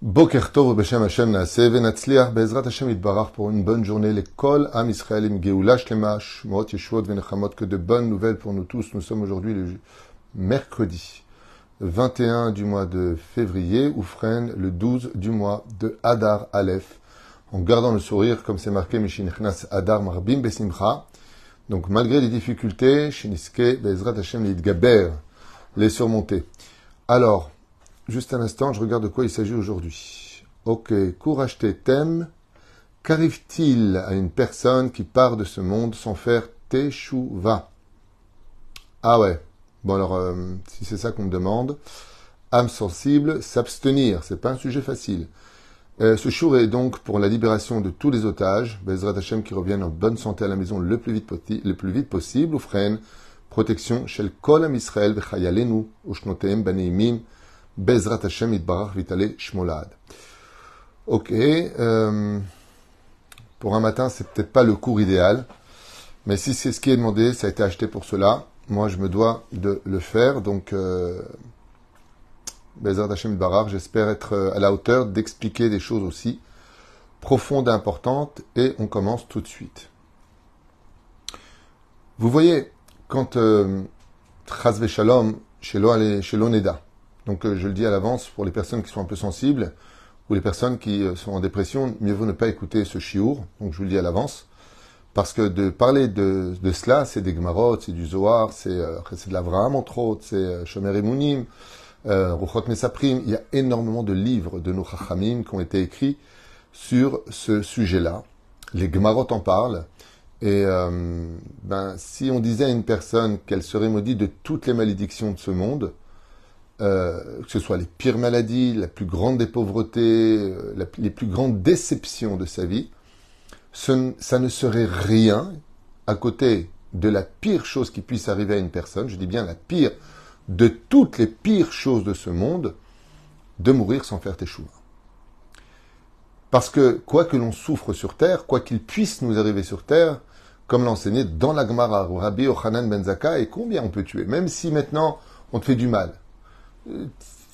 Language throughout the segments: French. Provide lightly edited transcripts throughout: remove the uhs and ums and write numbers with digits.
Boker Tov Beshem Hashem Naaseh Venatzliach Be'ezrat Hashem Yitbarach pour une bonne journée. L'école Am Israël Im Geoula Shlema Shmot Yeshuot Venechamot, que de bonnes nouvelles pour nous tous. Nous sommes aujourd'hui le mercredi 21 du mois de février, ou freine le 12 du mois de Adar Aleph, en gardant le sourire comme c'est marqué Mishinechnas Adar Marbim Besimcha. Donc malgré les difficultés, Shiniske Be'ezrat Hashem Yitgaber, les surmonter. Alors, juste un instant, je regarde de quoi il s'agit aujourd'hui. Ok, courage thème. Qu'arrive-t-il à une personne qui part de ce monde sans faire teshuva? Ah ouais. Bon alors, si c'est ça qu'on me demande, âme sensible, s'abstenir, c'est pas un sujet facile. Ce jour est donc pour la libération de tous les otages, Bezrat Hashem, qui reviennent en bonne santé à la maison le plus vite possible, ou freine, protection, Shel Kol Am Israël V'chayalenu, Ushnoteim Baneimim, Bezrat Hashem Yitbarach Vitale Shmolad. Ok, pour un matin, c'est peut-être pas le cours idéal, mais si c'est ce qui est demandé, ça a été acheté pour cela. Moi, je me dois de le faire, donc Bezrat Hashem Yitbarach, j'espère être à la hauteur d'expliquer des choses aussi profondes et importantes, et on commence tout de suite. Vous voyez, quand Chas Veshalom, chez l'Oneda, donc je le dis à l'avance pour les personnes qui sont un peu sensibles ou les personnes qui sont en dépression, mieux vaut ne pas écouter ce shiur, donc je vous le dis à l'avance, parce que de parler de cela, c'est des Gemarot, c'est du Zohar, c'est de l'Avraham entre autres, c'est Shomer Emunim, Ruchot Mesaprim, il y a énormément de livres de nos Chachamim qui ont été écrits sur ce sujet-là. Les Gemarot en parlent, et si on disait à une personne qu'elle serait maudite de toutes les malédictions de ce monde, que ce soit les pires maladies, la plus grande des pauvretés, les plus grandes déceptions de sa vie, ça ne serait rien à côté de la pire chose qui puisse arriver à une personne, je dis bien la pire de toutes les pires choses de ce monde, de mourir sans faire teshuva. Parce que quoi que l'on souffre sur terre, quoi qu'il puisse nous arriver sur terre, comme l'enseignait dans la Gemara, Rabbi Yochanan ben Zakkai, et combien on peut tuer, même si maintenant on te fait du mal.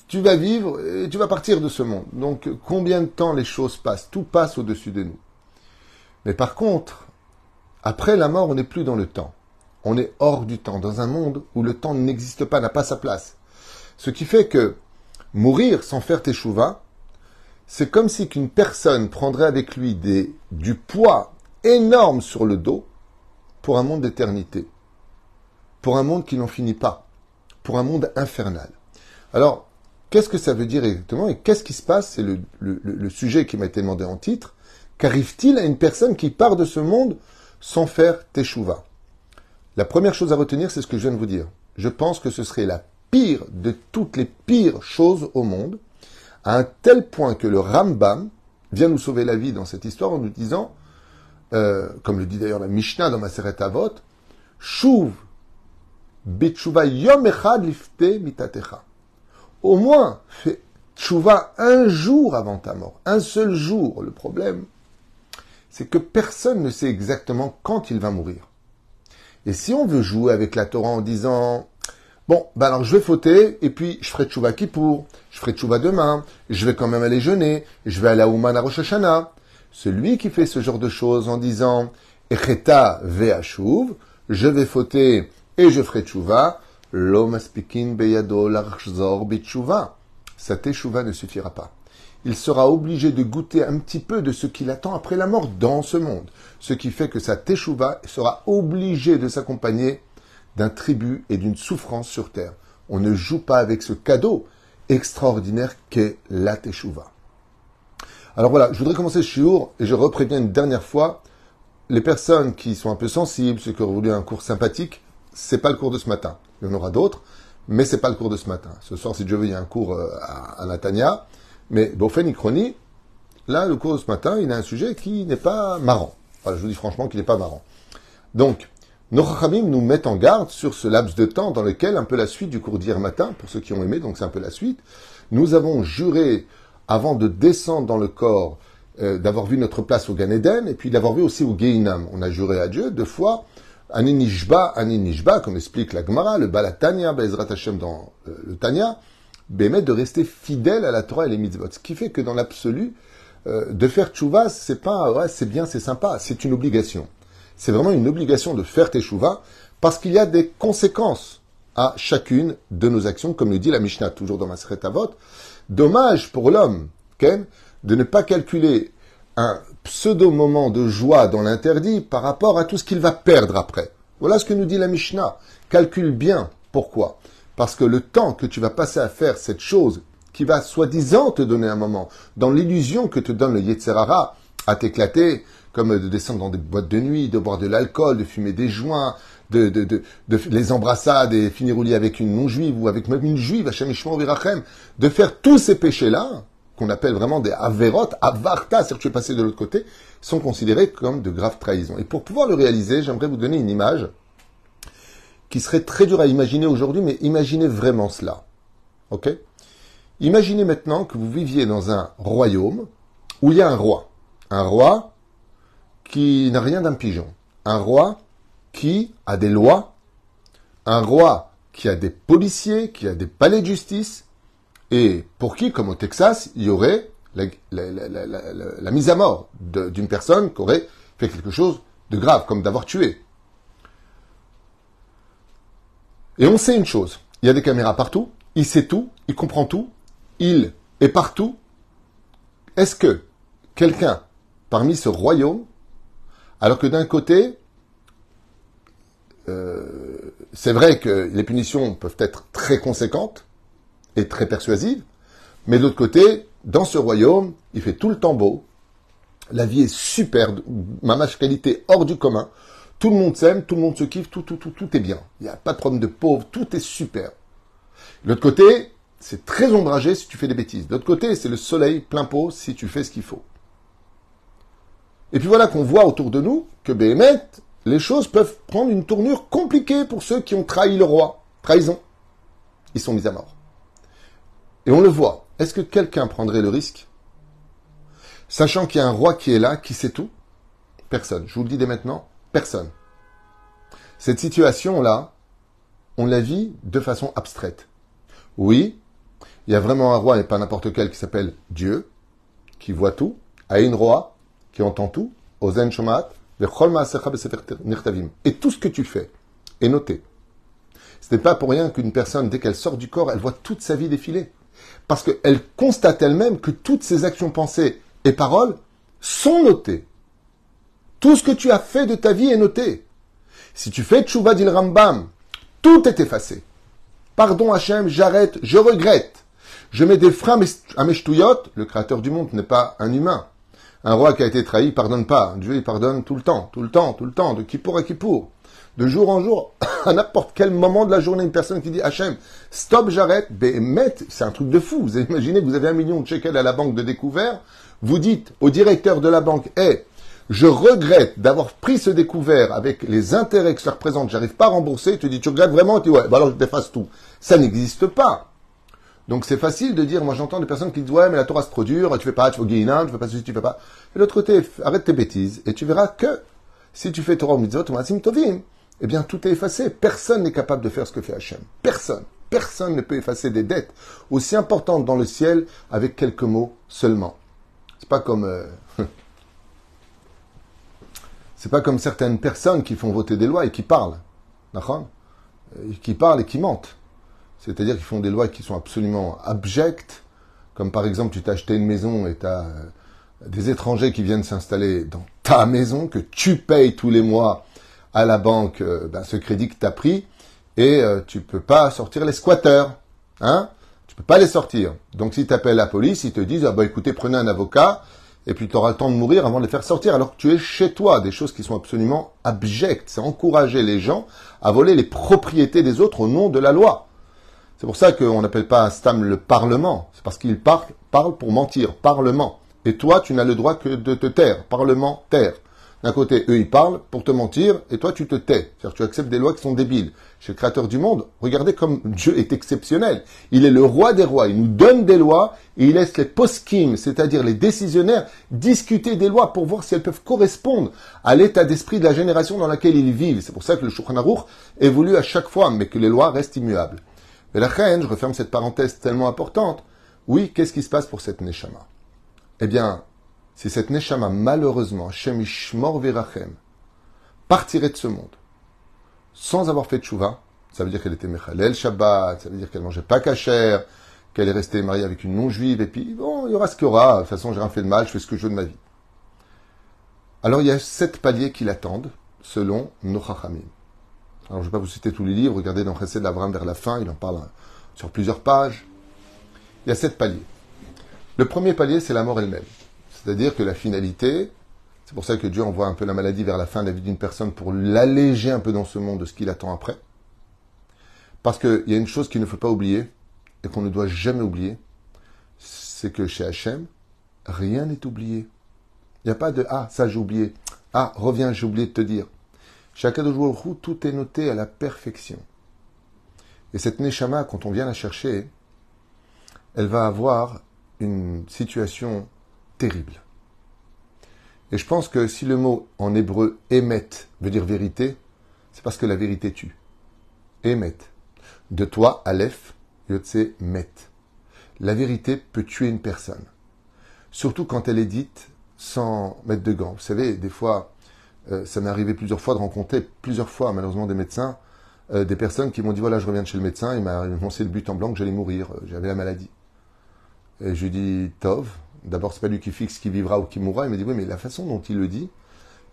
Tu vas vivre et tu vas partir de ce monde. Donc, combien de temps les choses passent? Tout passe au-dessus de nous. Mais par contre, après la mort, on n'est plus dans le temps. On est hors du temps, dans un monde où le temps n'existe pas, n'a pas sa place. Ce qui fait que mourir sans faire teshuva, c'est comme si qu'une personne prendrait avec lui du poids énorme sur le dos pour un monde d'éternité, pour un monde qui n'en finit pas, pour un monde infernal. Alors, qu'est-ce que ça veut dire exactement et qu'est-ce qui se passe? C'est le sujet qui m'a été demandé en titre. Qu'arrive-t-il à une personne qui part de ce monde sans faire teshuva? La première chose à retenir, c'est ce que je viens de vous dire. Je pense que ce serait la pire de toutes les pires choses au monde, à un tel point que le Rambam vient nous sauver la vie dans cette histoire en nous disant, comme le dit d'ailleurs la Mishnah dans Maseret Avot, Shuv bitshuva yom echad lifte mitatecha. Au moins, fais tchouva un jour avant ta mort, un seul jour. Le problème, c'est que personne ne sait exactement quand il va mourir. Et si on veut jouer avec la Torah en disant, bon, alors je vais fauter, et puis je ferai tchouva Kippour, je ferai tchouva demain, je vais quand même aller jeûner, je vais aller à Ouman à Rosh Hashanah. Celui qui fait ce genre de choses en disant, Echeta ve'ashuv, je vais fauter et je ferai tchouva, Lo maspikin beyado larchzor bitshuva. Sa teshuva ne suffira pas. Il sera obligé de goûter un petit peu de ce qui l'attend après la mort dans ce monde. Ce qui fait que sa teshuva sera obligé de s'accompagner d'un tribut et d'une souffrance sur terre. On ne joue pas avec ce cadeau extraordinaire qu'est la teshuva. Alors voilà, je voudrais commencer ce shiur et je repréviens une dernière fois les personnes qui sont un peu sensibles, ceux qui ont voulu un cours sympathique, c'est pas le cours de ce matin. Il y en aura d'autres, mais c'est pas le cours de ce matin. Ce soir, si Dieu veut, il y a un cours à Natania. Mais Bofen Ikroni, là, le cours de ce matin, il a un sujet qui n'est pas marrant. Voilà, je vous dis franchement qu'il n'est pas marrant. Donc, nos Chachamim nous mettent en garde sur ce laps de temps dans lequel, un peu la suite du cours d'hier matin, pour ceux qui ont aimé, donc c'est un peu la suite, nous avons juré, avant de descendre dans le corps, d'avoir vu notre place au Gan Eden, et puis d'avoir vu aussi au Gehinam. On a juré à Dieu 2 fois, Ani Nishba, comme explique la Gemara, le Balatania, Be'ezrat Hashem dans le Tanya, bémet de rester fidèle à la Torah et les mitzvot. Ce qui fait que dans l'absolu, de faire tchouva, c'est pas, ouais, c'est bien, c'est sympa, c'est une obligation. C'est vraiment une obligation de faire tes tchouva parce qu'il y a des conséquences à chacune de nos actions, comme le dit la Mishnah, toujours dans Masechet Avot. Dommage pour l'homme, Ken, de ne pas calculer un pseudo-moment de joie dans l'interdit par rapport à tout ce qu'il va perdre après. Voilà ce que nous dit la Mishnah. Calcule bien. Pourquoi? Parce que le temps que tu vas passer à faire cette chose qui va soi-disant te donner un moment, dans l'illusion que te donne le Yetzer Hara, à t'éclater, comme de descendre dans des boîtes de nuit, de boire de l'alcool, de fumer des joints, de les embrassades et finir au lit avec une non-juive ou avec même une juive, Hashem Yishmor Virachem, de faire tous ces péchés-là, qu'on appelle vraiment des averot, avarta, c'est-à-dire que tu es passé de l'autre côté, sont considérés comme de graves trahisons. Et pour pouvoir le réaliser, j'aimerais vous donner une image qui serait très dure à imaginer aujourd'hui, mais imaginez vraiment cela. Ok? Imaginez maintenant que vous viviez dans un royaume où il y a un roi. Un roi qui n'a rien d'un pigeon. Un roi qui a des lois. Un roi qui a des policiers, qui a des palais de justice. Et pour qui, comme au Texas, il y aurait la mise à mort d'une personne qui aurait fait quelque chose de grave, comme d'avoir tué. Et on sait une chose, il y a des caméras partout, il sait tout, il comprend tout, il est partout. Est-ce que quelqu'un, parmi ce royaume, alors que d'un côté, c'est vrai que les punitions peuvent être très conséquentes et très persuasives, mais de l'autre côté, dans ce royaume, il fait tout le temps beau, la vie est super, mamache qualité hors du commun, tout le monde s'aime, tout le monde se kiffe, tout est bien. Il n'y a pas de problème de pauvre, tout est super. De l'autre côté, c'est très ombragé si tu fais des bêtises. De l'autre côté, c'est le soleil plein pot si tu fais ce qu'il faut. Et puis voilà qu'on voit autour de nous que Béhémet, les choses peuvent prendre une tournure compliquée pour ceux qui ont trahi le roi. Trahison. Ils sont mis à mort. Et on le voit. Est-ce que quelqu'un prendrait le risque? Sachant qu'il y a un roi qui est là, qui sait tout? Personne. Je vous le dis dès maintenant, personne. Cette situation-là, on la vit de façon abstraite. Oui, il y a vraiment un roi, et pas n'importe quel, qui s'appelle Dieu, qui voit tout, Aïn Roa, qui entend tout, Ozen Shomat, Vechol Maasecha Besefer Nirtavim. Et tout ce que tu fais est noté. Ce n'est pas pour rien qu'une personne, dès qu'elle sort du corps, elle voit toute sa vie défiler. Parce qu'elle constate elle-même que toutes ses actions, pensées et paroles sont notées. Tout ce que tu as fait de ta vie est noté. Si tu fais Tchouva dit le Rambam, tout est effacé. Pardon Hachem, j'arrête, je regrette. Je mets des freins à mes ch'touillottes. Le créateur du monde n'est pas un humain. Un roi qui a été trahi, pardonne pas. Dieu, il pardonne tout le temps, de Kippour à Kippour. De jour en jour, à n'importe quel moment de la journée, une personne qui dit Hachem, stop, j'arrête, c'est un truc de fou. Vous imaginez que vous avez 1 million de shekels à la banque de découvert. Vous dites au directeur de la banque, je regrette d'avoir pris ce découvert avec les intérêts que ça représente, j'arrive pas à rembourser, tu dis, tu regrettes vraiment? Tu dis, ouais, bah alors je t'efface tout. Ça n'existe pas. Donc c'est facile de dire, moi j'entends des personnes qui disent, ouais, mais la Torah c'est trop dur, tu fais pas, tu fais Guéhinan, tu fais pas ceci, tu fais pas. Et de l'autre côté, arrête tes bêtises, et tu verras que, si tu fais Torah ou Mitzvot ou Maasim Tovim, eh bien tout est effacé. Personne n'est capable de faire ce que fait Hachem. Personne. Personne ne peut effacer des dettes aussi importantes dans le ciel avec quelques mots seulement. C'est pas comme... C'est pas comme certaines personnes qui font voter des lois et qui parlent. D'accord ? Qui parlent et qui mentent. C'est-à-dire qu'ils font des lois qui sont absolument abjectes. Comme par exemple, tu t'as acheté une maison et tu as des étrangers qui viennent s'installer dans ta maison, que tu payes tous les mois à la banque ce crédit que tu as pris, et tu peux pas sortir les squatteurs. Hein ? Tu peux pas les sortir. Donc si tu appelles la police, ils te disent, écoutez, prenez un avocat, et puis tu auras le temps de mourir avant de les faire sortir, alors que tu es chez toi. Des choses qui sont absolument abjectes. C'est encourager les gens à voler les propriétés des autres au nom de la loi. C'est pour ça qu'on n'appelle pas Stam le Parlement. C'est parce qu'il parle pour mentir. Parlement. Et toi, tu n'as le droit que de te taire. Parlementaire. D'un côté, eux, ils parlent pour te mentir, et toi, tu te tais. C'est-à-dire que tu acceptes des lois qui sont débiles. Chez le Créateur du monde, regardez comme Dieu est exceptionnel. Il est le roi des rois. Il nous donne des lois, et il laisse les poskim, c'est-à-dire les décisionnaires, discuter des lois pour voir si elles peuvent correspondre à l'état d'esprit de la génération dans laquelle ils vivent. C'est pour ça que le Shulchan Aruch évolue à chaque fois, mais que les lois restent immuables. Et la reine, je referme cette parenthèse tellement importante. Oui, qu'est-ce qui se passe pour cette neshama? Eh bien, si cette neshama, malheureusement, Shem Ishmor Virachem, partirait de ce monde, sans avoir fait de tchouva, ça veut dire qu'elle était Mechalel Shabbat, ça veut dire qu'elle mangeait pas kasher, qu'elle est restée mariée avec une non-juive, et puis, bon, il y aura ce qu'il y aura. De toute façon, j'ai rien fait de mal, je fais ce que je veux de ma vie. Alors, il y a 7 paliers qui l'attendent, selon nos Chachamim. Alors, je ne vais pas vous citer tous les livres, regardez dans Chesed d'Abraham vers la fin, il en parle sur plusieurs pages. Il y a 7 paliers. Le premier palier, c'est la mort elle-même. C'est-à-dire que la finalité, c'est pour ça que Dieu envoie un peu la maladie vers la fin de la vie d'une personne pour l'alléger un peu dans ce monde de ce qu'il attend après. Parce qu'il y a une chose qu'il ne faut pas oublier, et qu'on ne doit jamais oublier, c'est que chez Hachem, rien n'est oublié. Il n'y a pas de « Ah, ça j'ai oublié. Ah, reviens, j'ai oublié de te dire. » Chez Akadosh Baruch Hu, tout est noté à la perfection. Et cette Neshama, quand on vient la chercher, elle va avoir une situation terrible. Et je pense que si le mot en hébreu « émet » veut dire vérité, c'est parce que la vérité tue. Émet. De toi, Aleph, Yotse, Met. La vérité peut tuer une personne. Surtout quand elle est dite sans mettre de gants. Vous savez, des fois, ça m'est arrivé plusieurs fois de rencontrer malheureusement, des médecins, des personnes qui m'ont dit, voilà, je reviens de chez le médecin, il m'a annoncé le but en blanc que j'allais mourir, j'avais la maladie. Et je lui dis, Tov, d'abord, c'est pas lui qui fixe qui vivra ou qui mourra. Il m'a dit, oui, mais la façon dont il le dit,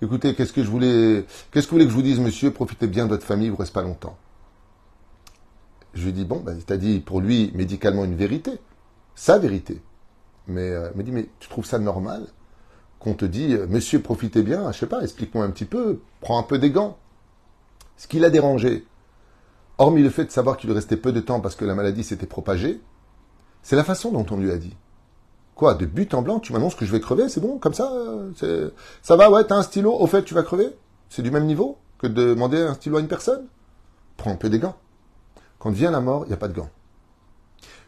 écoutez, qu'est-ce que vous voulez que je vous dise, monsieur, profitez bien de votre famille, vous restez pas longtemps. Je lui dis, bon, il t'a dit pour lui médicalement une vérité, sa vérité. Mais il me dit, mais tu trouves ça normal qu'on te dit, monsieur, profitez bien, je sais pas, explique-moi un petit peu, prends un peu des gants. Ce qui l'a dérangé, hormis le fait de savoir qu'il lui restait peu de temps parce que la maladie s'était propagée, c'est la façon dont on lui a dit. Quoi, de but en blanc, tu m'annonces que je vais crever, c'est bon, comme ça, ça va, ouais, t'as un stylo, au fait, tu vas crever? C'est du même niveau que de demander un stylo à une personne? Prends un peu des gants. Quand vient la mort, il n'y a pas de gants.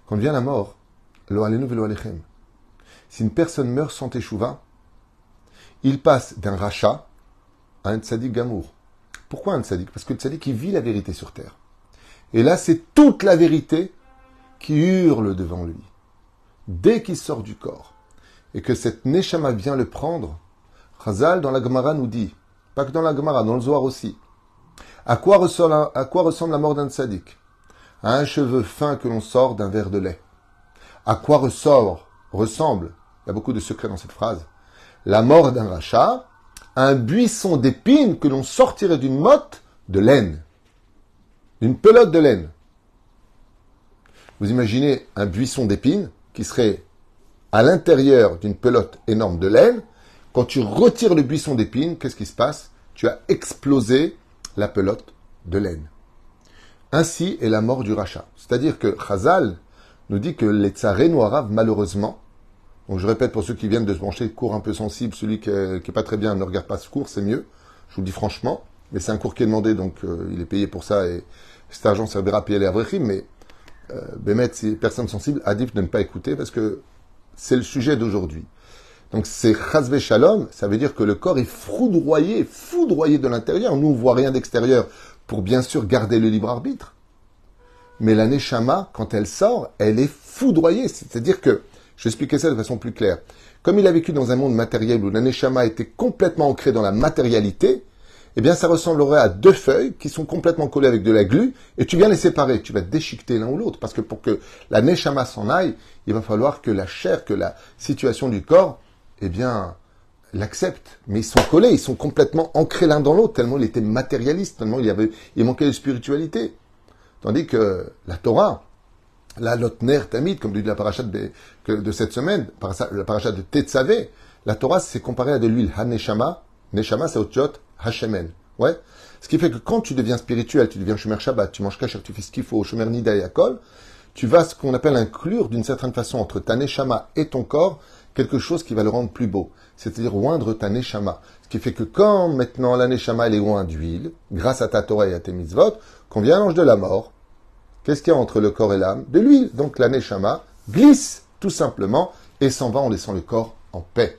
Quand vient la mort, lo alenu velo alechem. Si une personne meurt sans teshuva, il passe d'un rachat à un tzadik gamour. Pourquoi un tzadik? Parce que le tzadik, il vit la vérité sur terre. Et là, c'est toute la vérité qui hurle devant lui. Dès qu'il sort du corps, et que cette neshama vient le prendre, Chazal, dans la Gemara, nous dit, pas que dans la Gemara, dans le Zohar aussi, à quoi ressemble la mort d'un tzadik? À un cheveu fin que l'on sort d'un verre de lait. À quoi ressemble, il y a beaucoup de secrets dans cette phrase, la mort d'un rachat, un buisson d'épines que l'on sortirait d'une motte de laine. D'une pelote de laine. Vous imaginez un buisson d'épines qui serait à l'intérieur d'une pelote énorme de laine. Quand tu retires le buisson d'épines, qu'est-ce qui se passe? Tu as explosé la pelote de laine. Ainsi est la mort du rachat. C'est-à-dire que Chazal nous dit que les tsarenu araves, malheureusement, donc je répète pour ceux qui viennent de se brancher, cours un peu sensible, celui qui est pas très bien, ne regarde pas ce cours, c'est mieux. Je vous le dis franchement. Mais c'est un cours qui est demandé, donc il est payé pour ça et cet argent servira à payer les avrechim. Mais Bémet, si personne sensible, adif de ne pas écouter parce que c'est le sujet d'aujourd'hui. Donc c'est chasvé shalom, ça veut dire que le corps est foudroyé de l'intérieur. Nous, on voit rien d'extérieur pour bien sûr garder le libre arbitre. Mais la neshama, quand elle sort, elle est foudroyée. C'est-à-dire que, je vais expliquer ça de façon plus claire. Comme il a vécu dans un monde matériel où la neshama était complètement ancrée dans la matérialité, eh bien ça ressemblerait à 2 feuilles qui sont complètement collées avec de la glu et tu viens les séparer. Tu vas déchiqueter l'un ou l'autre. Parce que pour que la neshama s'en aille, il va falloir que la chair, que la situation du corps, eh bien, l'accepte. Mais ils sont collés, ils sont complètement ancrés l'un dans l'autre, tellement il était matérialiste, tellement il manquait de spiritualité. Tandis que la Torah, la Lotner Tamid, comme dit la paracha de cette semaine, la paracha de Tetzavé, la Torah s'est comparée à de l'huile Ha-Neshama. Neshama, c'est Otjot Hashemen. Ouais. Ce qui fait que quand tu deviens spirituel, tu deviens Shomer Shabbat, tu manges kasher, tu fais ce qu'il faut, Shomer Nida et Akol, tu vas ce qu'on appelle inclure d'une certaine façon entre ta Neshama et ton corps quelque chose qui va le rendre plus beau. C'est-à-dire oindre ta Neshama. Ce qui fait que quand maintenant la Neshama elle est ointe d'huile, grâce à ta Torah et à tes mitzvot, quand vient l'ange de la mort, qu'est-ce qu'il y a entre le corps et l'âme? De l'huile. Donc la Neshama glisse tout simplement et s'en va en laissant le corps en paix.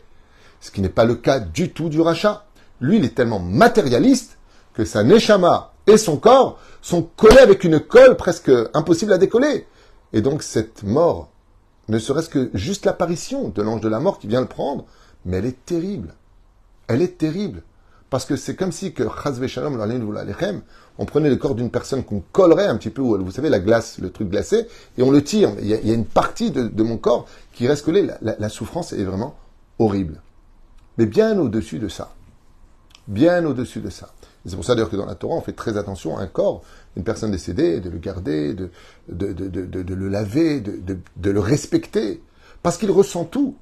Ce qui n'est pas le cas du tout du rachat. Lui, il est tellement matérialiste que sa Neshama et son corps sont collés avec une colle presque impossible à décoller. Et donc cette mort, ne serait-ce que juste l'apparition de l'ange de la mort qui vient le prendre, mais elle est terrible. Elle est terrible. Parce que c'est comme si que Chazve Shalom, on prenait le corps d'une personne qu'on collerait un petit peu, vous savez, la glace, le truc glacé, et on le tire. Il y a une partie de mon corps qui reste collée. La souffrance est vraiment horrible. Mais bien au-dessus de ça. Bien au-dessus de ça. Et c'est pour ça d'ailleurs que dans la Torah, on fait très attention à un corps, une personne décédée, de le garder, de le laver, de le respecter. Parce qu'il ressent tout.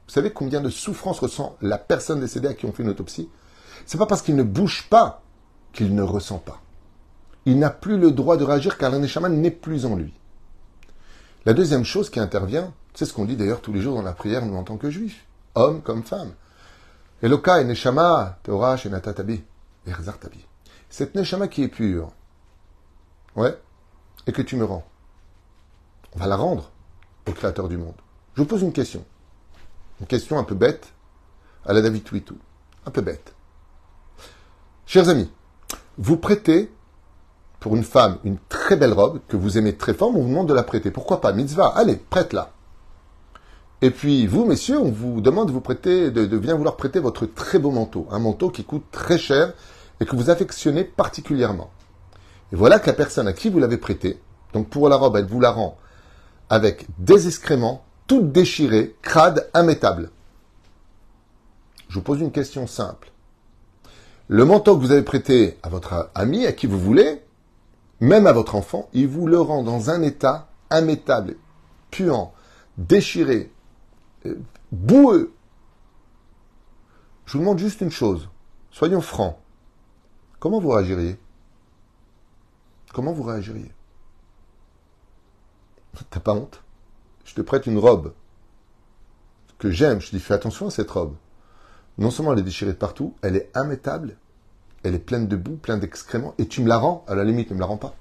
Vous savez combien de souffrance ressent la personne décédée à qui on fait une autopsie? C'est pas parce qu'il ne bouge pas qu'il ne ressent pas. Il n'a plus le droit de réagir car l'Neshama n'est plus en lui. La deuxième chose qui intervient, c'est ce qu'on dit d'ailleurs tous les jours dans la prière, nous en tant que juifs, hommes comme femmes. Eloka et Neshama, Torah, Shenata Tabi, Erzar Tabi. Cette Neshama qui est pure, ouais, et que tu me rends, on va la rendre au Créateur du monde. Je vous pose une question un peu bête, à la David Twitou, un peu bête. Chers amis, vous prêtez pour une femme une très belle robe que vous aimez très fort, on vous demande de la prêter. Pourquoi pas? Mitzvah, allez, prête-la. Et puis vous, messieurs, on vous demande de vous prêter, de bien vouloir prêter votre très beau manteau. Un manteau qui coûte très cher et que vous affectionnez particulièrement. Et voilà que la personne à qui vous l'avez prêté, donc pour la robe, elle vous la rend avec des excréments, toute déchirée, crade, immétable. Je vous pose une question simple. Le manteau que vous avez prêté à votre ami, à qui vous voulez, même à votre enfant, il vous le rend dans un état immétable, puant, déchiré, boueux. Je vous demande juste une chose. Soyons francs. Comment vous réagiriez? Comment vous réagiriez? T'as pas honte? Je te prête une robe que j'aime. Je te dis, fais attention à cette robe. Non seulement elle est déchirée de partout, elle est immétable, elle est pleine de boue, pleine d'excréments, et tu me la rends, à la limite, ne me la rends pas.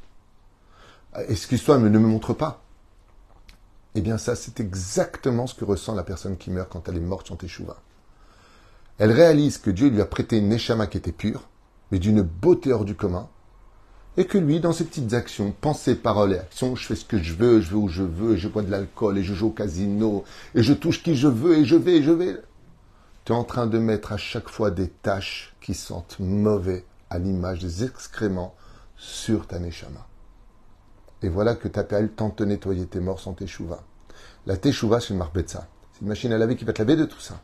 Excuse-toi, ne me montre pas. Eh bien ça, c'est exactement ce que ressent la personne qui meurt quand elle est morte sur Teshuvah. Elle réalise que Dieu lui a prêté une neshama qui était pure, mais d'une beauté hors du commun, et que lui, dans ses petites actions, pensées, paroles et actions, je fais ce que je veux où je veux, et je bois de l'alcool, et je joue au casino, et je touche qui je veux, et je vais. Tu es en train de mettre à chaque fois des taches qui sentent mauvais à l'image des excréments sur ta neshama. Et voilà que tu n'as pas eu le temps de te nettoyer tes morts sans teshuva. La teshuva, c'est une marbetza. C'est une machine à laver qui va te laver de tout ça.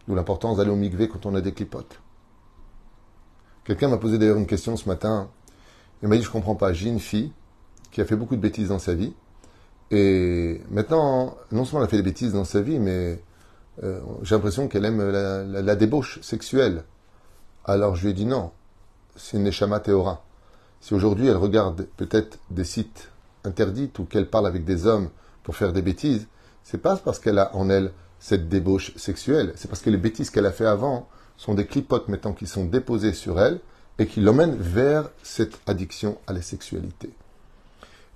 D'où l'importance d'aller au mikvé quand on a des clipotes. Quelqu'un m'a posé d'ailleurs une question ce matin. Il m'a dit, je comprends pas, j'ai une fille qui a fait beaucoup de bêtises dans sa vie. Et maintenant, non seulement elle a fait des bêtises dans sa vie, mais j'ai l'impression qu'elle aime la débauche sexuelle. Alors je lui ai dit non, c'est une neshama théora. Si aujourd'hui elle regarde peut-être des sites interdits ou qu'elle parle avec des hommes pour faire des bêtises, c'est pas parce qu'elle a en elle cette débauche sexuelle, c'est parce que les bêtises qu'elle a fait avant sont des clipotes maintenant qui sont déposées sur elle et qui l'emmènent vers cette addiction à la sexualité.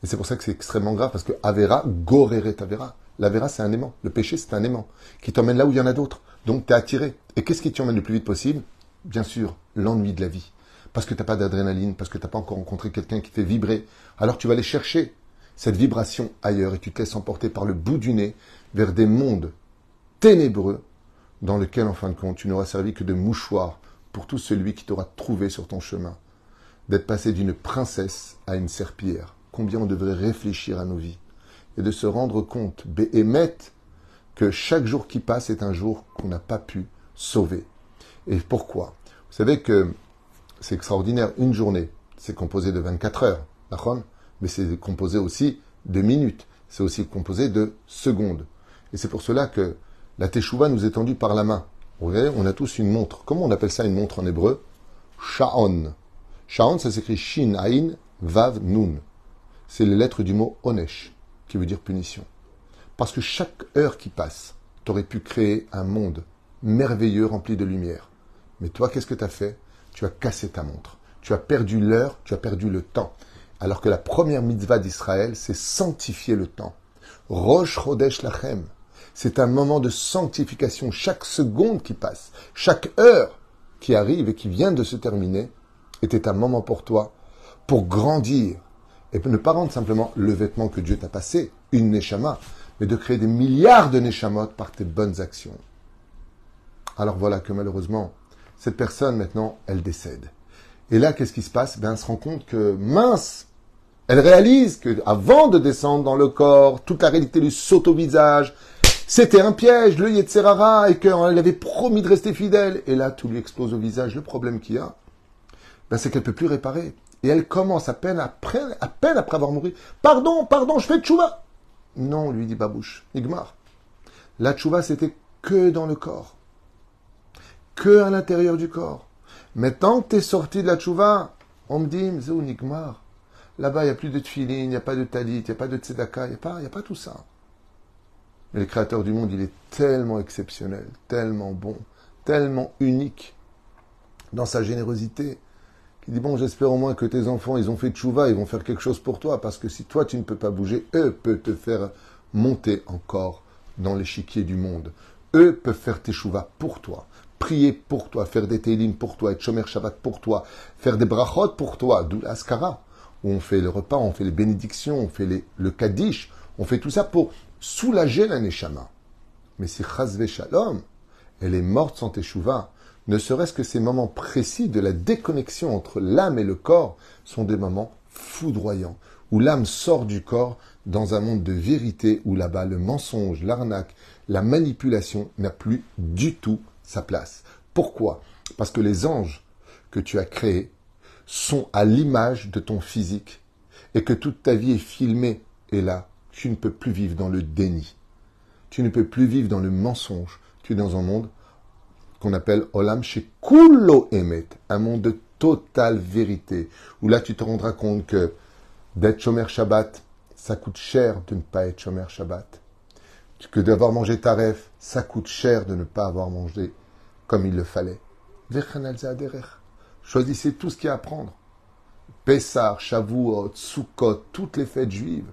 Et c'est pour ça que c'est extrêmement grave, parce que Avera, goreret Avera. L'Avera, c'est un aimant. Le péché, c'est un aimant qui t'emmène là où il y en a d'autres. Donc, tu es attiré. Et qu'est-ce qui t'emmène le plus vite possible? Bien sûr, l'ennui de la vie. Parce que tu n'as pas d'adrénaline, parce que tu n'as pas encore rencontré quelqu'un qui te fait vibrer. Alors, tu vas aller chercher cette vibration ailleurs et tu te laisses emporter par le bout du nez vers des mondes ténébreux dans lesquels, en fin de compte, tu n'auras servi que de mouchoir pour tout celui qui t'aura trouvé sur ton chemin. D'être passé d'une princesse à une serpillière. Combien on devrait réfléchir à nos vies et de se rendre compte, béhémet, que chaque jour qui passe est un jour qu'on n'a pas pu sauver. Et pourquoi? Vous savez que c'est extraordinaire, une journée, c'est composé de 24 heures, d'accord? Mais c'est composé aussi de minutes, c'est aussi composé de secondes. Et c'est pour cela que la teshuva nous est tendue par la main. Vous voyez, on a tous une montre. Comment on appelle ça une montre en hébreu? Sha'on. Sha'on, ça s'écrit Shin, Ain, Vav, Nun. C'est les lettres du mot Onesh, qui veut dire punition. Parce que chaque heure qui passe, tu aurais pu créer un monde merveilleux rempli de lumière. Mais toi, qu'est-ce que tu as fait? Tu as cassé ta montre. Tu as perdu l'heure, tu as perdu le temps. Alors que la première mitzvah d'Israël, c'est sanctifier le temps. Rosh Chodesh Lachem. C'est un moment de sanctification. Chaque seconde qui passe, chaque heure qui arrive et qui vient de se terminer, était un moment pour toi, pour grandir, et ne pas rendre simplement le vêtement que Dieu t'a passé, une neshama, mais de créer des milliards de neshamot par tes bonnes actions. Alors voilà que malheureusement, cette personne maintenant, elle décède. Et là, qu'est-ce qui se passe? Ben, elle se rend compte que, mince, elle réalise que avant de descendre dans le corps, toute la réalité lui saute au visage. C'était un piège, le Yetzerara, et qu'elle avait promis de rester fidèle. Et là, tout lui explose au visage. Le problème qu'il y a, ben, c'est qu'elle ne peut plus réparer. Et elle commence à peine après avoir mouru. Pardon, je fais tchouva. Non, lui dit Babouche, Nigmar. La tchouva, c'était que dans le corps. Que à l'intérieur du corps. Maintenant que tu es sorti de la tchouva, on me dit, Mzou Nigmar. Là-bas, il n'y a plus de tfilin, il n'y a pas de talit, il n'y a pas de tzedaka, il n'y a pas tout ça. Mais le Créateur du monde, il est tellement exceptionnel, tellement bon, tellement unique dans sa générosité, qu'il dit, bon, j'espère au moins que tes enfants, ils ont fait tchouva, ils vont faire quelque chose pour toi, parce que si toi, tu ne peux pas bouger, eux peuvent te faire monter encore dans l'échiquier du monde. Eux peuvent faire tes tchouva pour toi, prier pour toi, faire des télim pour toi, être shomer Shabbat pour toi, faire des brachot pour toi, d'où l'askara, où on fait le repas, on fait les bénédictions, on fait le kaddish, on fait tout ça pour soulager la neshama. Mais si chazve shalom, elle est morte sans teshuva, ne serait-ce que ces moments précis de la déconnexion entre l'âme et le corps sont des moments foudroyants, où l'âme sort du corps dans un monde de vérité, où là-bas le mensonge, l'arnaque, la manipulation n'a plus du tout sa place. Pourquoi? Parce que les anges que tu as créés sont à l'image de ton physique, et que toute ta vie est filmée, et là, tu ne peux plus vivre dans le déni. Tu ne peux plus vivre dans le mensonge. Tu es dans un monde qu'on appelle Olam Shekulo Emet, un monde de totale vérité, où là tu te rendras compte que d'être Shomer Shabbat, ça coûte cher de ne pas être Shomer Shabbat. Que d'avoir mangé Taref, ça coûte cher de ne pas avoir mangé comme il le fallait. Choisissez tout ce qu'il y a à prendre. Pessah, Shavuot, Sukkot, toutes les fêtes juives.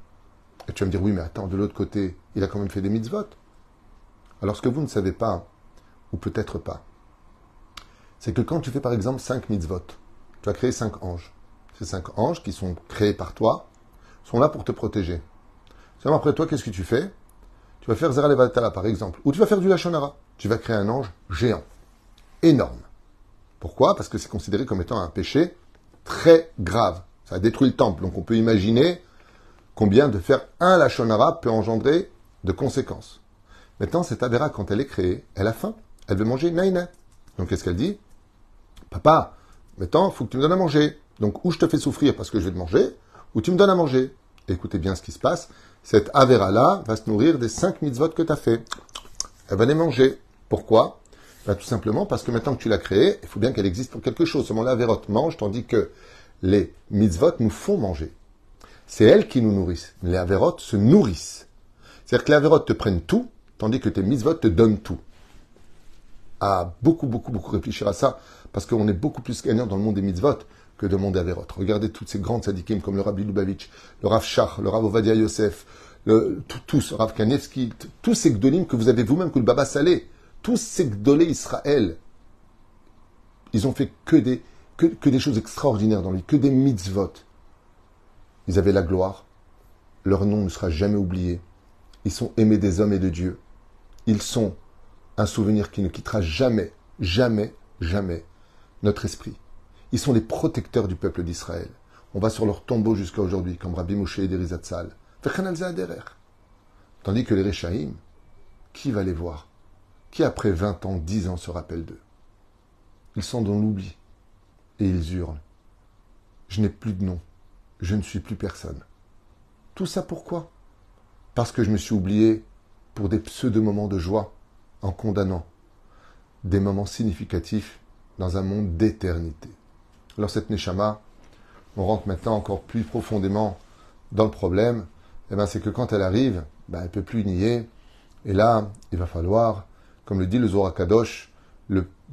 Et tu vas me dire, oui, mais attends, de l'autre côté, il a quand même fait des mitzvot. Alors, ce que vous ne savez pas, ou peut-être pas, c'est que quand tu fais par exemple 5 mitzvot, tu as créé 5 anges. Ces 5 anges qui sont créés par toi sont là pour te protéger. Seulement après toi, qu'est-ce que tu fais? Tu vas faire Zera Levatala par exemple, ou tu vas faire du Lashon Hara. Tu vas créer un ange géant, énorme. Pourquoi? Parce que c'est considéré comme étant un péché très grave. Ça a détruit le temple, donc on peut imaginer combien de faire un Lashon Hara peut engendrer de conséquences. Maintenant, cette Avera, quand elle est créée, elle a faim. Elle veut manger naïna. Donc, qu'est-ce qu'elle dit? Papa, maintenant, il faut que tu me donnes à manger. Donc, ou je te fais souffrir parce que je vais te manger, ou tu me donnes à manger. Écoutez bien ce qui se passe. Cette Avera-là va se nourrir des 5 mitzvot que tu as fait. Elle va les manger. Pourquoi? Ben, tout simplement parce que maintenant que tu l'as créée, il faut bien qu'elle existe pour quelque chose. Seulement, l'Averot mange, tandis que les mitzvot nous font manger. C'est elles qui nous nourrissent. Les Averot se nourrissent. C'est-à-dire que les Averot te prennent tout, tandis que tes mitzvot te donnent tout. À beaucoup réfléchir à ça, parce qu'on est beaucoup plus gagnant dans le monde des mitzvot que dans le monde des Averot. Regardez toutes ces grandes sadikim comme le Rabbi Lubavitch, le Rav Shach, le Rav Ovadia Yosef, tous, le Rav Kanevski, tous ces gdolim que vous avez vous-même, que le Baba Salé, tous ces gdolés Israël, ils ont fait que des choses extraordinaires dans lui, que des mitzvot. Ils avaient la gloire, leur nom ne sera jamais oublié, ils sont aimés des hommes et de Dieu, ils sont un souvenir qui ne quittera jamais, jamais, jamais notre esprit. Ils sont les protecteurs du peuple d'Israël. On va sur leur tombeau jusqu'à aujourd'hui, comme Rabbi Moshe et Derizatzal. Tandis que les Réchaïm, qui va les voir? Qui après 20 ans, 10 ans se rappelle d'eux? Ils sont dans l'oubli. Et ils hurlent. Je n'ai plus de nom. Je ne suis plus personne. Tout ça pourquoi? Parce que je me suis oublié pour des pseudo-moments de joie, en condamnant des moments significatifs dans un monde d'éternité. Alors cette Neshama, on rentre maintenant encore plus profondément dans le problème, c'est que quand elle arrive, elle ne peut plus nier, et là, il va falloir, comme le dit le Zohar Kadosh,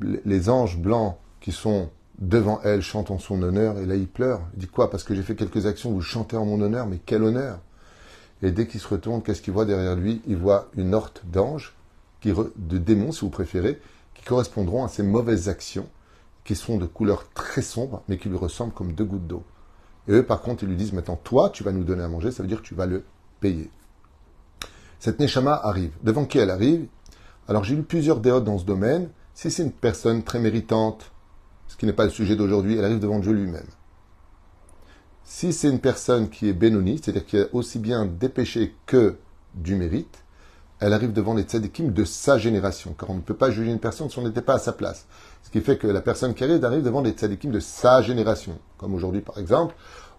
les anges blancs qui sont devant elle chantent en son honneur, et là il pleure. Il dit quoi? Parce que j'ai fait quelques actions où je chantais en mon honneur, mais quel honneur! Et dès qu'il se retourne, qu'est-ce qu'il voit derrière lui? Il voit une horte d'anges, de démons si vous préférez, qui correspondront à ces mauvaises actions qui sont de couleur très sombre, mais qui lui ressemblent comme deux gouttes d'eau. Et eux, par contre, ils lui disent, maintenant, toi, tu vas nous donner à manger, ça veut dire que tu vas le payer. Cette Neshama arrive. Devant qui elle arrive? Alors, j'ai lu plusieurs déotes dans ce domaine. Si c'est une personne très méritante, ce qui n'est pas le sujet d'aujourd'hui, elle arrive devant Dieu lui-même. Si c'est une personne qui est bénonie, c'est-à-dire qui a aussi bien des péchés que du mérite, elle arrive devant les tzadikim de sa génération, car on ne peut pas juger une personne si on n'était pas à sa place. Ce qui fait que la personne qui arrive devant les tzadikim de sa génération. Comme aujourd'hui, par exemple.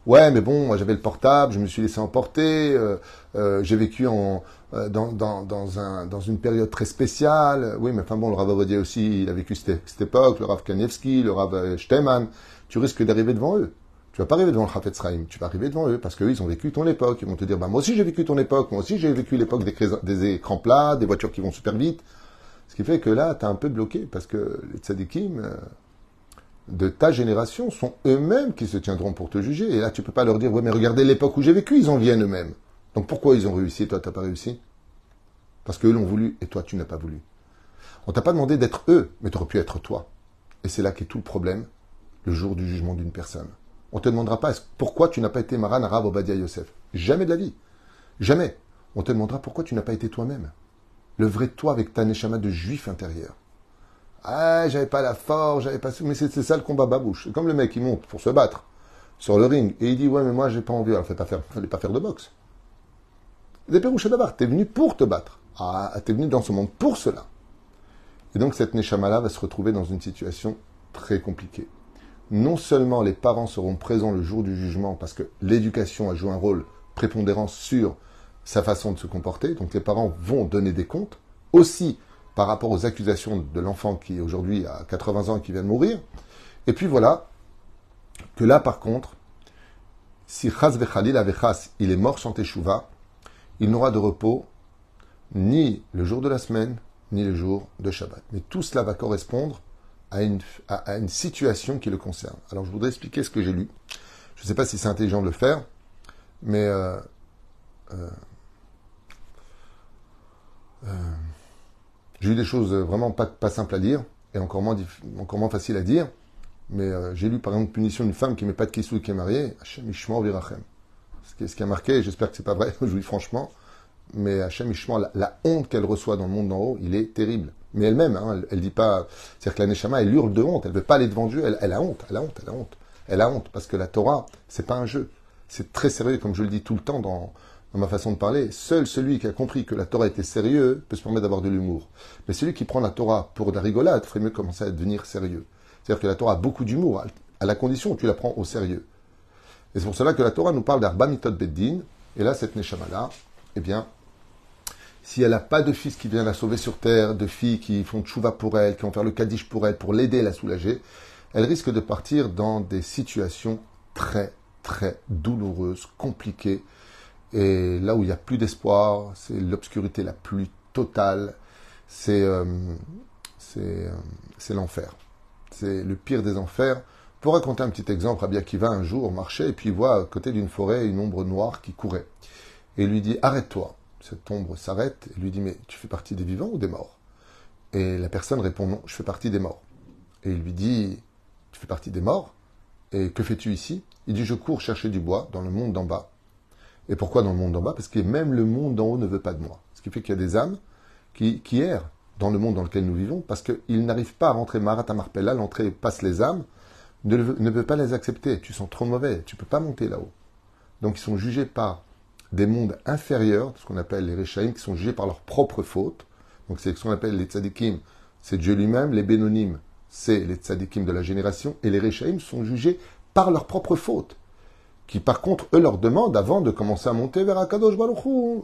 Ouais, mais bon, moi j'avais le portable, je me suis laissé emporter, j'ai vécu dans une période très spéciale. Oui, mais enfin bon, le Rav Avodia aussi, il a vécu cette époque, le Rav Kanievski, le Rav Shteman. Tu risques d'arriver devant eux. Tu vas pas arriver devant le Chafetz Chaim, tu vas arriver devant eux, parce qu'eux, ils ont vécu ton époque. Ils vont te dire, bah, moi aussi j'ai vécu ton époque, moi aussi j'ai vécu l'époque des écrans plats, des voitures qui vont super vite. Ce qui fait que là, tu es un peu bloqué, parce que les tzadikim de ta génération sont eux-mêmes qui se tiendront pour te juger. Et là, tu peux pas leur dire, ouais, mais regardez l'époque où j'ai vécu, ils en viennent eux-mêmes. Donc pourquoi ils ont réussi et toi, tu n'as pas réussi? Parce qu'eux l'ont voulu et toi, tu n'as pas voulu. On t'a pas demandé d'être eux, mais tu aurais pu être toi. Et c'est là qu'est tout le problème, le jour du jugement d'une personne. On ne te demandera pas pourquoi tu n'as pas été Maran Arav Obadia Yosef. Jamais de la vie. Jamais. On te demandera pourquoi tu n'as pas été toi-même. Le vrai toi avec ta neshama de juif intérieur. Ah, j'avais pas la force, j'avais pas... Mais c'est ça le combat babouche. C'est comme le mec qui monte pour se battre sur le ring et il dit, ouais, mais moi j'ai pas envie. Alors fallait pas faire de boxe. Des pérouches d'abord. T'es venu pour te battre. Ah, t'es venu dans ce monde pour cela. Et donc cette neshama-là va se retrouver dans une situation très compliquée. Non seulement les parents seront présents le jour du jugement parce que l'éducation a joué un rôle prépondérant sur sa façon de se comporter, donc les parents vont donner des comptes, aussi par rapport aux accusations de l'enfant qui aujourd'hui a 80 ans et qui vient de mourir. Et puis voilà, que là par contre, si Chas vechalil avechas, il est mort sans teshuva, il n'aura de repos ni le jour de la semaine, ni le jour de Shabbat. Mais tout cela va correspondre à une situation qui le concerne. Alors je voudrais expliquer ce que j'ai lu. Je ne sais pas si c'est intelligent de le faire, mais j'ai lu des choses vraiment pas simples à lire, et encore moins faciles à dire, mais j'ai lu par exemple Punition d'une femme qui ne met pas de kissou et qui est mariée, Hachem Ishmael Virachem. Ce qui a marqué, j'espère que c'est pas vrai, je vous dis franchement, mais Hachem Ishmael, la honte qu'elle reçoit dans le monde d'en haut, il est terrible. Mais elle-même, hein, elle dit pas... C'est-à-dire que la Neshama, elle hurle de honte. Elle veut pas aller devant Dieu. Elle a honte, elle a honte, elle a honte. Elle a honte, parce que la Torah, c'est pas un jeu. C'est très sérieux, comme je le dis tout le temps dans ma façon de parler. Seul celui qui a compris que la Torah était sérieux peut se permettre d'avoir de l'humour. Mais celui qui prend la Torah pour de la rigolade ferait mieux commencer à devenir sérieux. C'est-à-dire que la Torah a beaucoup d'humour, à la condition où tu la prends au sérieux. Et c'est pour cela que la Torah nous parle d'Arba Mitot Beddin. Et là, cette Neshama-là, eh bien... Si elle n'a pas de fils qui vient la sauver sur terre, de filles qui font tchouva pour elle, qui vont faire le kaddish pour elle, pour l'aider et la soulager, elle risque de partir dans des situations très, très douloureuses, compliquées. Et là où il n'y a plus d'espoir, c'est l'obscurité la plus totale, c'est l'enfer. C'est le pire des enfers. Pour raconter un petit exemple, Rabbi Akiva un jour marchait et puis il voit à côté d'une forêt une ombre noire qui courait. Et il lui dit « Arrête-toi ». Cette ombre s'arrête et lui dit « Mais tu fais partie des vivants ou des morts ?» Et la personne répond « Non, je fais partie des morts. » Et il lui dit « Tu fais partie des morts? Et que fais-tu ici ?» Il dit « Je cours chercher du bois dans le monde d'en bas. » Et pourquoi dans le monde d'en bas? Parce que même le monde d'en haut ne veut pas de moi. Ce qui fait qu'il y a des âmes qui errent dans le monde dans lequel nous vivons parce qu'ils n'arrivent pas à rentrer Marat Marpella, l'entrée passe les âmes, ne veut pas les accepter. Tu sens trop mauvais, tu ne peux pas monter là-haut. Donc ils sont jugés par des mondes inférieurs, ce qu'on appelle les Rechaim, qui sont jugés par leurs propres fautes. Donc c'est ce qu'on appelle les Tzadikim, c'est Dieu lui-même. Les Bénonim, c'est les Tzadikim de la génération. Et les Rechaim sont jugés par leurs propres fautes. Qui par contre, eux leur demandent, avant de commencer à monter vers Akadosh Baruch Hu,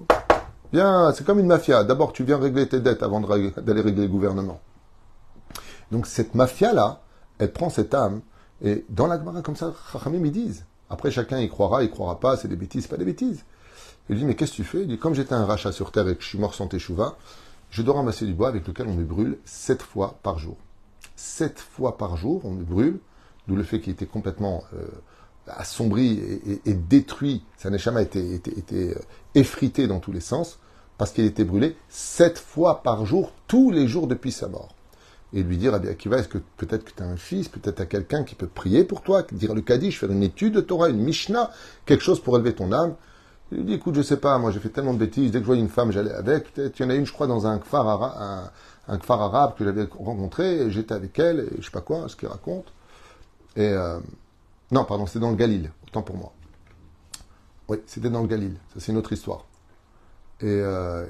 bien, c'est comme une mafia. D'abord, tu viens régler tes dettes avant d'aller régler le gouvernement. Donc cette mafia-là, elle prend cette âme, et dans la Gemara, comme ça, Chachamim, ils disent. Après, chacun y croira pas, c'est des bêtises, c'est pas des bêtises. Il dit, mais qu'est-ce que tu fais? Il dit, comme j'étais un rachat sur terre et que je suis mort sans teshuva, je dois ramasser du bois avec lequel on me brûle 7 fois par jour. 7 fois par jour, on me brûle, d'où le fait qu'il était complètement assombri et détruit. Sa neshama était effrité dans tous les sens, parce qu'il était brûlé 7 fois par jour, tous les jours depuis sa mort. et lui dire, Rabbi Akiva, est-ce que peut-être que tu as un fils, peut-être tu as quelqu'un qui peut prier pour toi, dire le Kaddish, faire une étude de Torah, une Mishnah, quelque chose pour élever ton âme. Il lui dit, écoute, je sais pas, moi j'ai fait tellement de bêtises, dès que je voyais une femme, j'allais avec. Peut-être, il y en a une, je crois, dans un kfar arabe que j'avais rencontré, et j'étais avec elle, et je sais pas quoi, ce qu'il raconte. Et non, pardon, c'était dans le Galil, autant pour moi. Oui, c'était dans le Galil, ça c'est une autre histoire. Et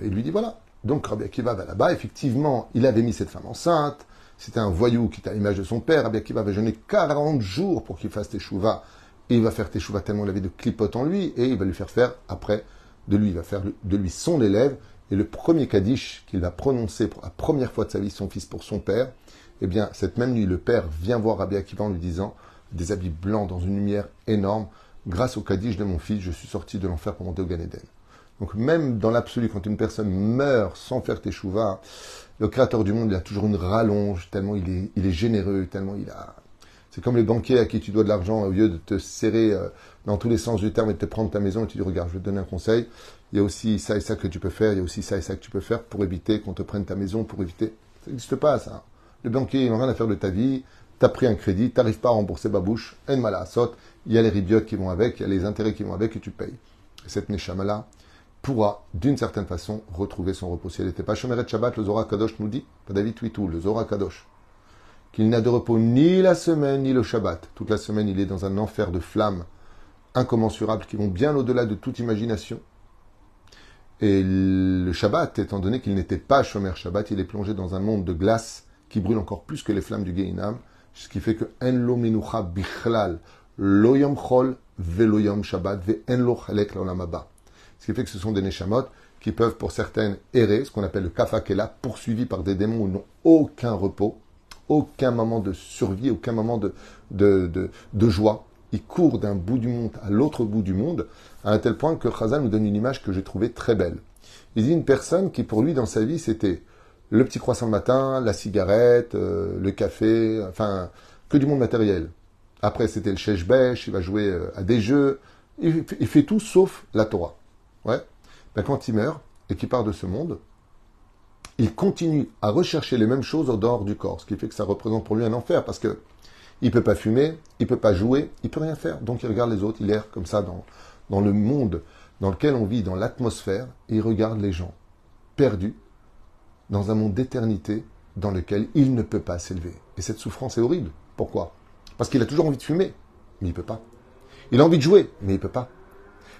il lui dit, voilà. Donc Rabbi Akiva va là-bas, effectivement, il avait mis cette femme enceinte, c'était un voyou qui était à l'image de son père, Rabbi Akiva va jeûner 40 jours pour qu'il fasse teshuva, et il va faire teshuva tellement il avait de clipotes en lui, et il va lui faire après de lui, il va faire de lui son élève, et le premier kaddish qu'il va prononcer pour la première fois de sa vie, son fils pour son père, eh bien, cette même nuit, le père vient voir Rabbi Akiva en lui disant, des habits blancs dans une lumière énorme, grâce au kaddish de mon fils, je suis sorti de l'enfer pour monter au Gan Eden. Donc même dans l'absolu, quand une personne meurt sans faire teshuva, le Créateur du monde, il a toujours une rallonge, tellement il est généreux, tellement il a... C'est comme les banquiers à qui tu dois de l'argent, au lieu de te serrer dans tous les sens du terme et de te prendre ta maison, et tu dis, regarde, je vais te donner un conseil, il y a aussi ça et ça que tu peux faire, il y a aussi ça et ça que tu peux faire pour éviter qu'on te prenne ta maison, pour éviter... Ça n'existe pas, ça. Le banquier, il n'a rien à faire de ta vie, tu as pris un crédit, tu n'arrives pas à rembourser babouche, en mala saute, il y a les ribiotes qui vont avec, il y a les intérêts qui vont avec et tu payes. Et cette neshama-là pourra, d'une certaine façon, retrouver son repos. Si elle n'était pas Shomeret Shabbat, le Zohar Kadosh nous dit, pas David Twitou, le Zohar Kadosh, qu'il n'a de repos ni la semaine ni le Shabbat. Toute la semaine, il est dans un enfer de flammes incommensurables qui vont bien au-delà de toute imagination. Et le Shabbat, étant donné qu'il n'était pas Shomer Shabbat, il est plongé dans un monde de glace qui brûle encore plus que les flammes du Gehinam, ce qui fait que En lo menucha bichlal, lo yom chol, ve lo yom Shabbat, ve en lo chalek l'olam haba. Ce qui fait que ce sont des neshamot qui peuvent, pour certaines, errer, ce qu'on appelle le kafakela, poursuivis par des démons où ils n'ont aucun repos, aucun moment de survie, aucun moment de joie. Ils courent d'un bout du monde à l'autre bout du monde, à un tel point que Chazal nous donne une image que j'ai trouvée très belle. Il dit une personne qui, pour lui, dans sa vie, c'était le petit croissant le matin, la cigarette, le café, enfin, que du monde matériel. Après, c'était le shesh-besh, il va jouer à des jeux. Il fait tout sauf la Torah. Ouais. Ben, quand il meurt et qu'il part de ce monde, il continue à rechercher les mêmes choses au dehors du corps, ce qui fait que ça représente pour lui un enfer, parce que il peut pas fumer, il peut pas jouer, il peut rien faire. Donc il regarde les autres, il erre comme ça dans le monde dans lequel on vit, dans l'atmosphère, et il regarde les gens perdus dans un monde d'éternité dans lequel il ne peut pas s'élever. Et cette souffrance est horrible. Pourquoi? Parce qu'il a toujours envie de fumer, mais il peut pas. Il a envie de jouer, mais il peut pas.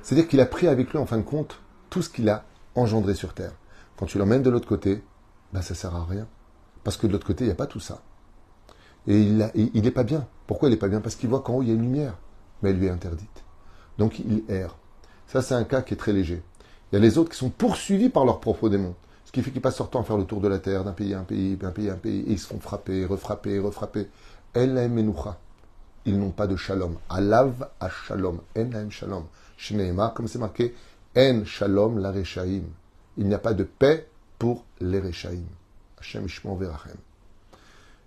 C'est-à-dire qu'il a pris avec lui, en fin de compte, tout ce qu'il a engendré sur Terre. Quand tu l'emmènes de l'autre côté, ben ça sert à rien. Parce que de l'autre côté, il n'y a pas tout ça. Et il n'est pas bien. Pourquoi il n'est pas bien? Parce qu'il voit qu'en haut, il y a une lumière, mais elle lui est interdite. Donc il erre. Ça, c'est un cas qui est très léger. Il y a les autres qui sont poursuivis par leurs propres démons. Ce qui fait qu'ils passent leur temps à faire le tour de la Terre, d'un pays à un pays, d'un pays à un pays, et ils se font frapper, refrapper. El lahem menucha. Ils n'ont pas de shalom. Alav a shalom. En lahem shalom. Shneema, comme c'est marqué, en shalom la rechaim. Il n'y a pas de paix pour les rechaim. Hashem ishmon verachem.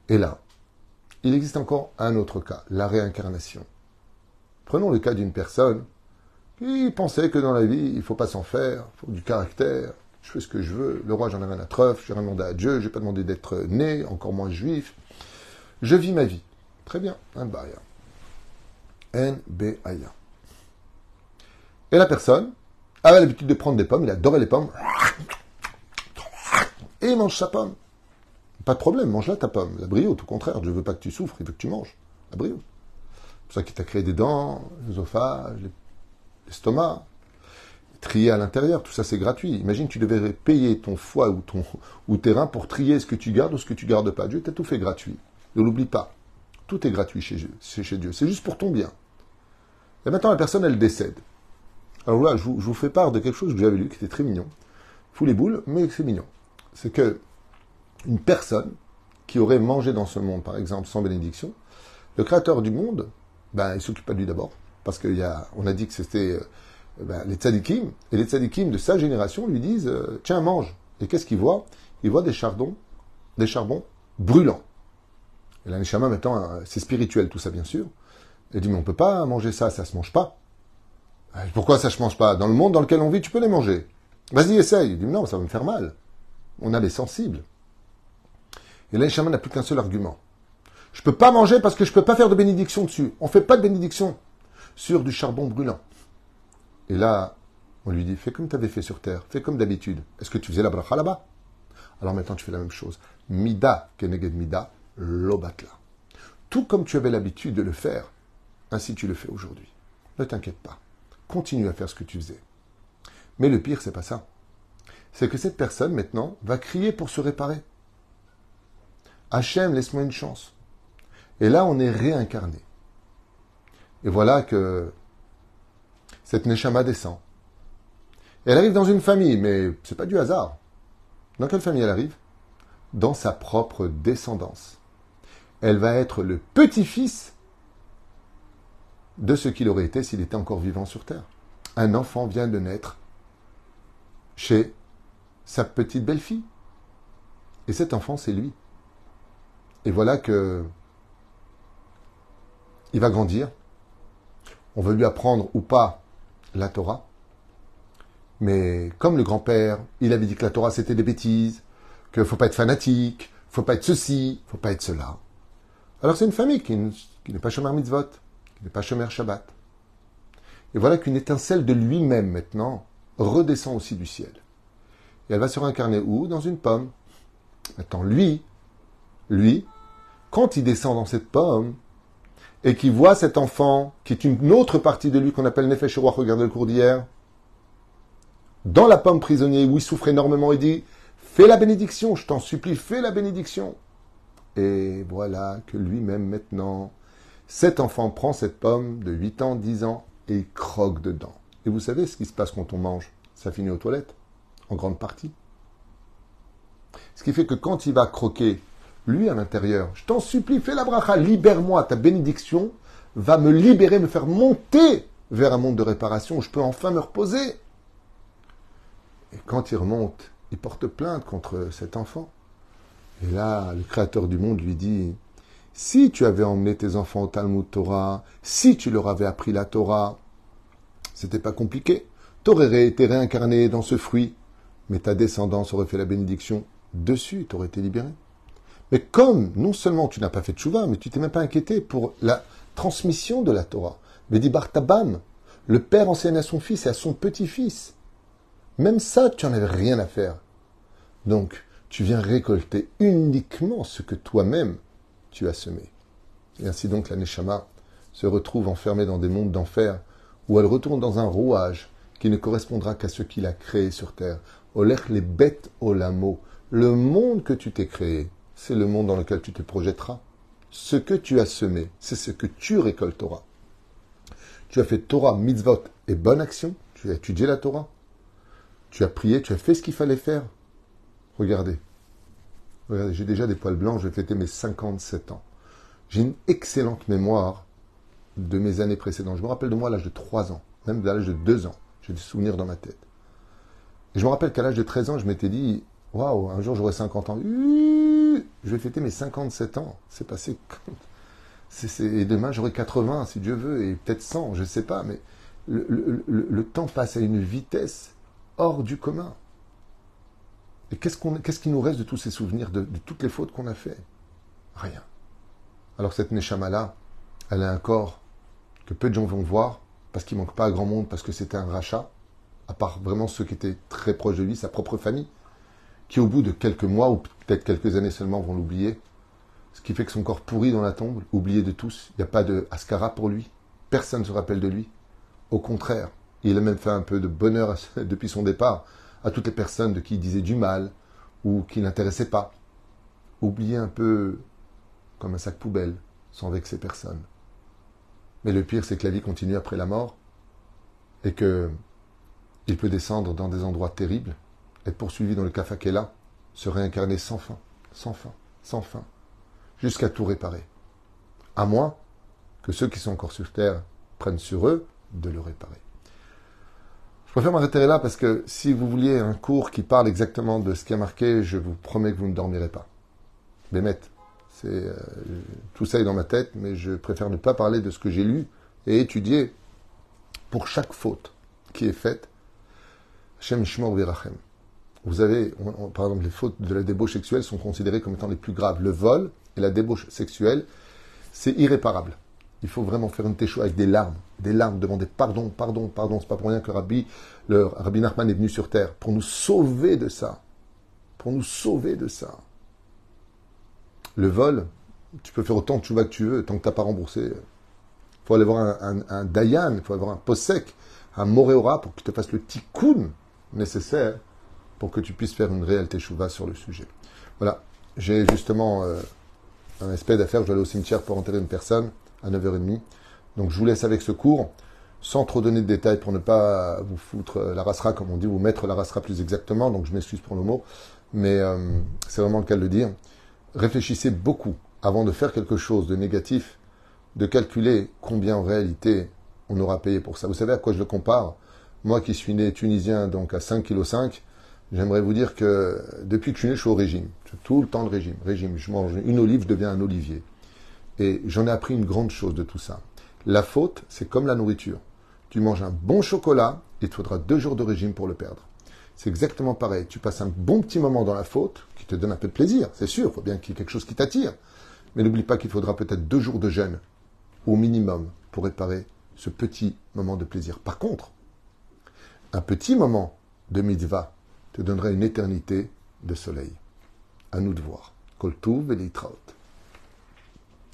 Et là, il existe encore un autre cas, la réincarnation. Prenons le cas d'une personne qui pensait que dans la vie, il ne faut pas s'en faire, il faut du caractère, je fais ce que je veux, le roi j'en ai rien à treuf, je n'ai rien demandé à Dieu, je n'ai pas demandé d'être né, encore moins juif. Je vis ma vie. Très bien, un baya. N-B-A-Y-A. Et la personne avait l'habitude de prendre des pommes, il adorait les pommes, et il mange sa pomme. Pas de problème, mange-la ta pomme. La brioche, au contraire, Dieu ne veut pas que tu souffres, il veut que tu manges. La brioche. C'est pour ça qu'il t'a créé des dents, l'œsophage, l'estomac, trier à l'intérieur, tout ça c'est gratuit. Imagine, tu devais payer ton foie ou tes reins pour trier ce que tu gardes ou ce que tu gardes pas. Dieu t'a tout fait gratuit. Ne l'oublie pas. Tout est gratuit chez Dieu. C'est juste pour ton bien. Et maintenant, la personne, elle décède. Alors là, je vous fais part de quelque chose que j'avais lu, qui était très mignon. Fous les boules, mais c'est mignon. C'est que une personne qui aurait mangé dans ce monde, par exemple, sans bénédiction, le créateur du monde, ben, il s'occupe pas de lui d'abord, parce on a dit que c'était les tzadikim, et les tzadikim de sa génération lui disent tiens, mange. Et qu'est-ce qu'il voit? Il voit des charbons brûlants. Et la neshama, maintenant, c'est spirituel tout ça, bien sûr. Elle dit mais on peut pas manger ça, ça se mange pas. Pourquoi ça se mange pas? Dans le monde dans lequel on vit, tu peux les manger. Vas-y, essaye. Il dit non, ça va me faire mal. On a les sensibles. Et là, Neshama n'a plus qu'un seul argument. Je ne peux pas manger parce que je ne peux pas faire de bénédiction dessus. On ne fait pas de bénédiction sur du charbon brûlant. Et là, on lui dit, fais comme tu avais fait sur terre, fais comme d'habitude. Est-ce que tu faisais la bracha là-bas? Alors maintenant, tu fais la même chose. Mida keneged mida, lobatla. Tout comme tu avais l'habitude de le faire, ainsi tu le fais aujourd'hui. Ne t'inquiète pas. Continue à faire ce que tu faisais. Mais le pire, c'est pas ça. C'est que cette personne, maintenant, va crier pour se réparer. Hachem, laisse-moi une chance. Et là, on est réincarné. Et voilà que cette Neshama descend. Et elle arrive dans une famille, mais c'est pas du hasard. Dans quelle famille elle arrive? Dans sa propre descendance. Elle va être le petit-fils de ce qu'il aurait été s'il était encore vivant sur Terre. Un enfant vient de naître chez sa petite belle-fille. Et cet enfant, c'est lui. Et voilà que il va grandir. On veut lui apprendre ou pas la Torah. Mais comme le grand-père, il avait dit que la Torah c'était des bêtises, qu'il ne faut pas être fanatique, il ne faut pas être ceci, il ne faut pas être cela. Alors c'est une famille qui n'est pas Shomer Mitzvot, qui n'est pas Shomer Shabbat. Et voilà qu'une étincelle de lui-même maintenant redescend aussi du ciel. Et elle va se réincarner où? Dans une pomme. Maintenant lui, quand il descend dans cette pomme, et qu'il voit cet enfant, qui est une autre partie de lui qu'on appelle Nefesh Ruach, regardez le cours d'hier, dans la pomme prisonnier où il souffre énormément, il dit « Fais la bénédiction, je t'en supplie, fais la bénédiction !» Et voilà que lui-même maintenant, cet enfant prend cette pomme de 8 ans, 10 ans, et il croque dedans. Et vous savez ce qui se passe quand on mange? Ça finit aux toilettes, en grande partie. Ce qui fait que quand il va croquer, lui à l'intérieur, je t'en supplie, fais la bracha, libère-moi, ta bénédiction va me libérer, me faire monter vers un monde de réparation où je peux enfin me reposer. Et quand il remonte, il porte plainte contre cet enfant. Et là, le créateur du monde lui dit, si tu avais emmené tes enfants au Talmud Torah, si tu leur avais appris la Torah, c'était pas compliqué. T'aurais été réincarné dans ce fruit, mais ta descendance aurait fait la bénédiction dessus, t'aurais été libéré. Mais comme non seulement tu n'as pas fait de tchouva, mais tu t'es même pas inquiété pour la transmission de la Torah. Mais dit Bartabam, le père enseigne à son fils et à son petit-fils. Même ça, tu n'en avais rien à faire. Donc, tu viens récolter uniquement ce que toi-même tu as semé. Et ainsi donc, la Neshama se retrouve enfermée dans des mondes d'enfer où elle retourne dans un rouage qui ne correspondra qu'à ce qu'il a créé sur terre. Olech les bêtes olamo. Le monde que tu t'es créé, c'est le monde dans lequel tu te projetteras. Ce que tu as semé, c'est ce que tu récolteras. Tu as fait Torah, mitzvot et bonne action. Tu as étudié la Torah. Tu as prié, tu as fait ce qu'il fallait faire. Regardez, j'ai déjà des poils blancs, je vais fêter mes 57 ans. J'ai une excellente mémoire de mes années précédentes. Je me rappelle de moi à l'âge de 3 ans, même à l'âge de 2 ans. J'ai des souvenirs dans ma tête. Et je me rappelle qu'à l'âge de 13 ans, je m'étais dit, waouh, un jour j'aurai 50 ans. Je vais fêter mes 57 ans. C'est passé. Et demain j'aurai 80, si Dieu veut, et peut-être 100, je ne sais pas, mais le temps passe à une vitesse hors du commun. Et qu'est-ce qui nous reste de tous ces souvenirs, de toutes les fautes qu'on a fait? Rien. Alors cette Neshama-là, elle a un corps que peu de gens vont voir, parce qu'il ne manque pas à grand monde, parce que c'était un rachat, à part vraiment ceux qui étaient très proches de lui, sa propre famille, qui au bout de quelques mois, ou peut-être quelques années seulement, vont l'oublier. Ce qui fait que son corps pourri dans la tombe, oublié de tous. Il n'y a pas de Ascara pour lui. Personne ne se rappelle de lui. Au contraire, il a même fait un peu de bonheur depuis son départ à toutes les personnes de qui il disait du mal ou qui n'intéressaient pas. Oublié un peu comme un sac poubelle, sans vexer personne. Mais le pire, c'est que la vie continue après la mort et que il peut descendre dans des endroits terribles, être poursuivi dans le kafakela, se réincarner sans fin, sans fin, sans fin, jusqu'à tout réparer. À moins que ceux qui sont encore sur terre prennent sur eux de le réparer. Je préfère m'arrêter là parce que si vous vouliez un cours qui parle exactement de ce qui a marqué, je vous promets que vous ne dormirez pas. Bémet, tout ça est dans ma tête, mais je préfère ne pas parler de ce que j'ai lu et étudié pour chaque faute qui est faite. Hashem Yishmor Virachem. Vous avez, par exemple, les fautes de la débauche sexuelle sont considérées comme étant les plus graves. Le vol et la débauche sexuelle, c'est irréparable. Il faut vraiment faire une teshuva avec des larmes, demander pardon, pardon, pardon. C'est pas pour rien que le Rabbi Nachman est venu sur terre pour nous sauver de ça. Pour nous sauver de ça. Le vol, tu peux faire autant de teshuva que tu veux, tant que tu n'as pas remboursé. Il faut aller voir un dayan, il faut avoir un posek, un moréora pour qu'il te fasse le tikkun nécessaire pour que tu puisses faire une réelle teshuva sur le sujet. Voilà, j'ai justement un espèce d'affaire, je dois aller au cimetière pour enterrer une personne à 9h30. Donc je vous laisse avec ce cours, sans trop donner de détails pour ne pas vous foutre la rasera, comme on dit, vous mettre la rasera plus exactement, donc je m'excuse pour le mot, mais c'est vraiment le cas de le dire. Réfléchissez beaucoup avant de faire quelque chose de négatif, de calculer combien en réalité on aura payé pour ça. Vous savez à quoi je le compare? Moi qui suis né tunisien, donc à 5,5 kg, j'aimerais vous dire que depuis que je suis né, je suis au régime. Je suis tout le temps le régime. Je mange une olive, je deviens un olivier. Et j'en ai appris une grande chose de tout ça. La faute, c'est comme la nourriture. Tu manges un bon chocolat, il te faudra 2 jours de régime pour le perdre. C'est exactement pareil. Tu passes un bon petit moment dans la faute, qui te donne un peu de plaisir, c'est sûr, il faut bien qu'il y ait quelque chose qui t'attire. Mais n'oublie pas qu'il faudra peut-être 2 jours de jeûne, au minimum, pour réparer ce petit moment de plaisir. Par contre, un petit moment de mitzvah te donnera une éternité de soleil. À nous de voir. Kol Tuv et Litraot.